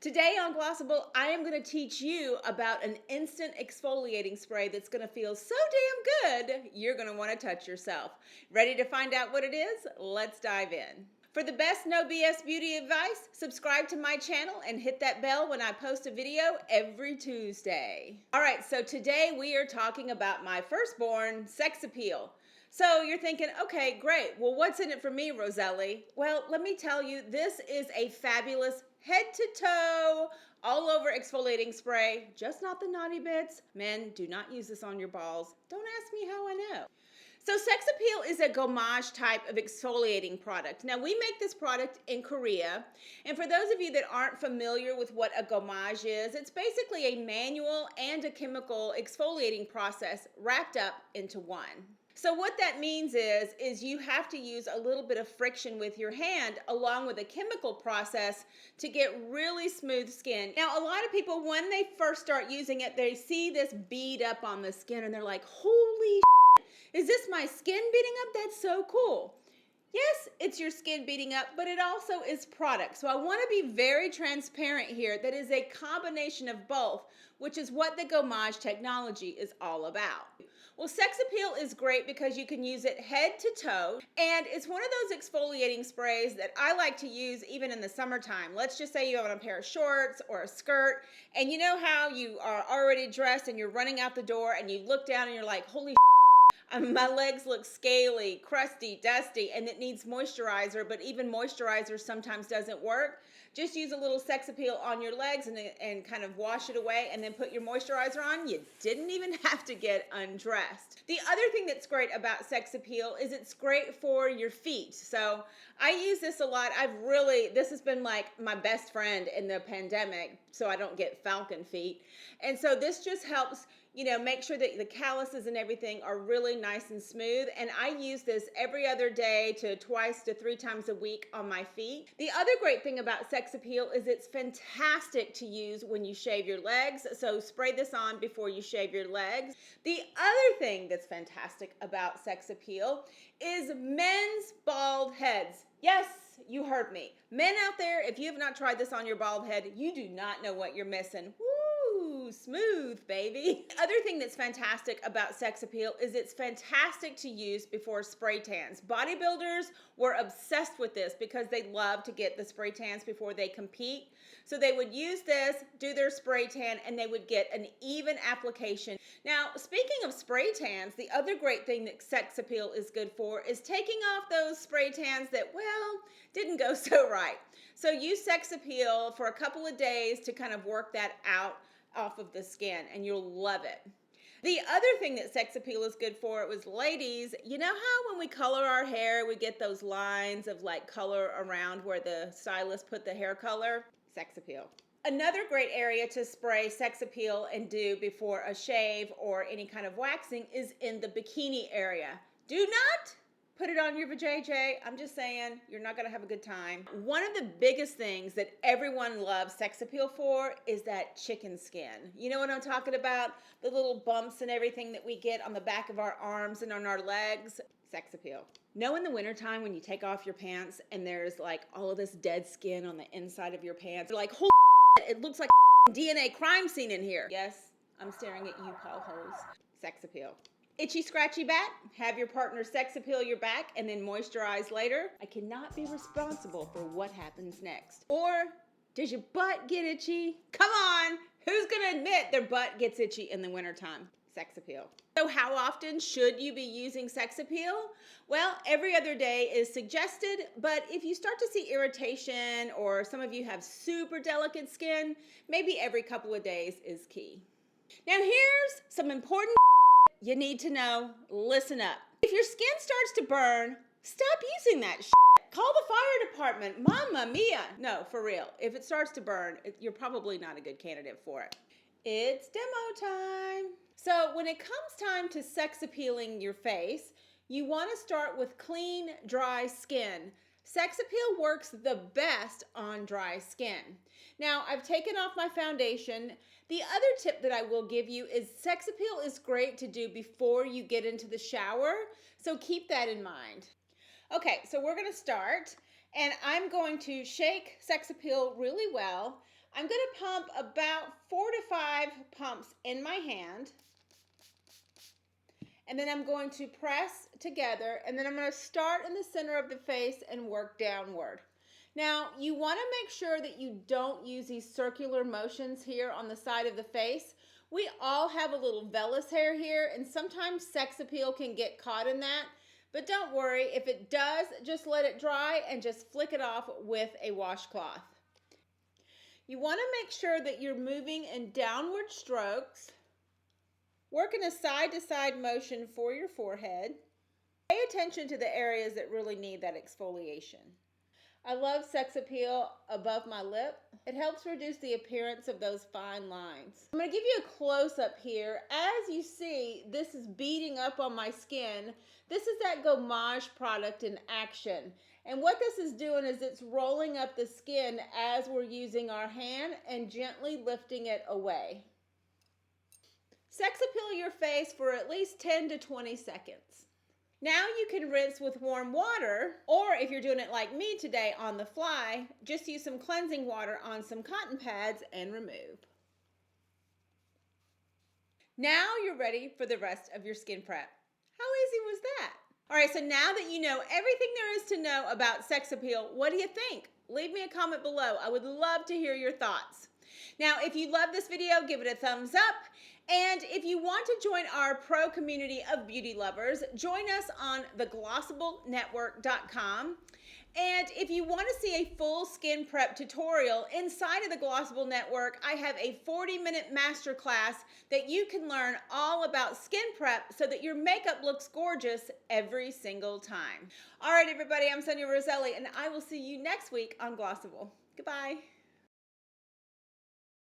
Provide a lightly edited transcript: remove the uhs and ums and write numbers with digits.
Today on Glossable, I am going to teach you about an instant exfoliating spray that's going to feel so damn good, you're going to want to touch yourself. Ready to find out what it is? Let's dive in. For the best no BS beauty advice, subscribe to my channel and hit that bell when I post a video every Tuesday. All right, so today we are talking about my firstborn, Sexapeel. So you're thinking, okay, great. Well, what's in it for me, Roselli? Well, let me tell you, this is a fabulous head to toe, all over exfoliating spray, just not the naughty bits. Men, do not use this on your balls. Don't ask me how I know. So Sexapeel is a gommage type of exfoliating product. Now we make this product in Korea. And for those of you that aren't familiar with what a gommage is, it's basically a manual and a chemical exfoliating process wrapped up into one. So what that means is you have to use a little bit of friction with your hand along with a chemical process to get really smooth skin. Now, a lot of people, when they first start using it, they see this bead up on the skin and they're like, holy shit, is this my skin beating up? That's so cool. Yes, it's your skin beating up, but it also is product. So I want to be very transparent here. That is a combination of both, which is what the gommage technology is all about. Well, Sexapeel is great because you can use it head to toe, and it's one of those exfoliating sprays that I like to use even in the summertime. Let's just say you have on a pair of shorts or a skirt, and you know how you are already dressed and you're running out the door and you look down and you're like, holy my legs look scaly, crusty, dusty, and it needs moisturizer, but even moisturizer sometimes doesn't work. Just use a little Sexapeel on your legs and kind of wash it away and then put your moisturizer on. You didn't even have to get undressed. The other thing that's great about Sexapeel is it's great for your feet. So I use this a lot. This has been like my best friend in the pandemic so I don't get falcon feet. And so this just helps make sure that the calluses and everything are really nice and smooth. And I use this every other day to 2 to 3 times a week on my feet. The other great thing about Sexapeel is it's fantastic to use when you shave your legs. So spray this on before you shave your legs. The other thing that's fantastic about Sexapeel is men's bald heads. Yes, you heard me. Men out there, if you have not tried this on your bald head, you do not know what you're missing. Woo, smooth, baby. The other thing that's fantastic about Sexapeel is it's fantastic to use before spray tans. Bodybuilders were obsessed with this because they love to get the spray tans before they compete. So they would use this, do their spray tan, and they would get an even application. Now, speaking of spray tans, the other great thing that Sexapeel is good for is taking off those spray tans that, well, didn't go so right. So use Sexapeel for a couple of days to kind of work that out off of the skin, and you'll love it. The other thing that Sexapeel is good for was ladies, you know how when we color our hair, we get those lines of like color around where the stylist put the hair color? Sexapeel. Another great area to spray Sexapeel and do before a shave or any kind of waxing is in the bikini area. Do not put it on your vajayjay. I'm just saying, you're not going to have a good time. One of the biggest things that everyone loves Sexapeel for is that chicken skin. You know what I'm talking about? The little bumps and everything that we get on the back of our arms and on our legs. Sexapeel. Know in the wintertime when you take off your pants and there's like all of this dead skin on the inside of your pants. You're like, holy shit, it looks like a DNA crime scene in here. Yes, I'm staring at you, Paul Holes. Sexapeel. Itchy, scratchy back? Have your partner Sexapeel your back and then moisturize later? I cannot be responsible for what happens next. Or does your butt get itchy? Come on! Who's gonna admit their butt gets itchy in the wintertime? Sexapeel. So how often should you be using Sexapeel? Well, every other day is suggested, but if you start to see irritation or some of you have super delicate skin, maybe every couple of days is key. Now here's some important you need to know. Listen up. If your skin starts to burn, stop using that shit. Call the fire department. Mamma mia. No, for real. If it starts to burn, you're probably not a good candidate for it. It's demo time. So when it comes time to Sexapeeling your face, you want to start with clean, dry skin. Sexapeel works the best on dry skin. Now, I've taken off my foundation. The other tip that I will give you is Sexapeel is great to do before you get into the shower, so keep that in mind. Okay, so we're going to start, and I'm going to shake Sexapeel really well, I'm going to pump about 4 to 5 pumps in my hand. And then I'm going to press together, and then I'm going to start in the center of the face and work downward. Now, you want to make sure that you don't use these circular motions here on the side of the face. We all have a little vellus hair here, and sometimes Sexapeel can get caught in that. But don't worry, if it does, just let it dry and just flick it off with a washcloth. You want to make sure that you're moving in downward strokes. Work in a side-to-side motion for your forehead. Pay attention to the areas that really need that exfoliation. I love Sexapeel above my lip. It helps reduce the appearance of those fine lines. I'm going to give you a close-up here. As you see, this is beading up on my skin. This is that gommage product in action. And what this is doing is it's rolling up the skin as we're using our hand and gently lifting it away. Sexapeel your face for at least 10 to 20 seconds. Now you can rinse with warm water, or if you're doing it like me today on the fly, just use some cleansing water on some cotton pads and remove. Now you're ready for the rest of your skin prep. How easy was that? All right, so now that you know everything there is to know about Sexapeel, what do you think? Leave me a comment below. I would love to hear your thoughts. Now, if you love this video, give it a thumbs up. And if you want to join our pro community of beauty lovers, join us on theglossablenetwork.com. And if you want to see a full skin prep tutorial inside of the Glossable Network, I have a 40-minute masterclass that you can learn all about skin prep so that your makeup looks gorgeous every single time. All right, everybody, I'm Sonia Roselli, and I will see you next week on Glossable. Goodbye.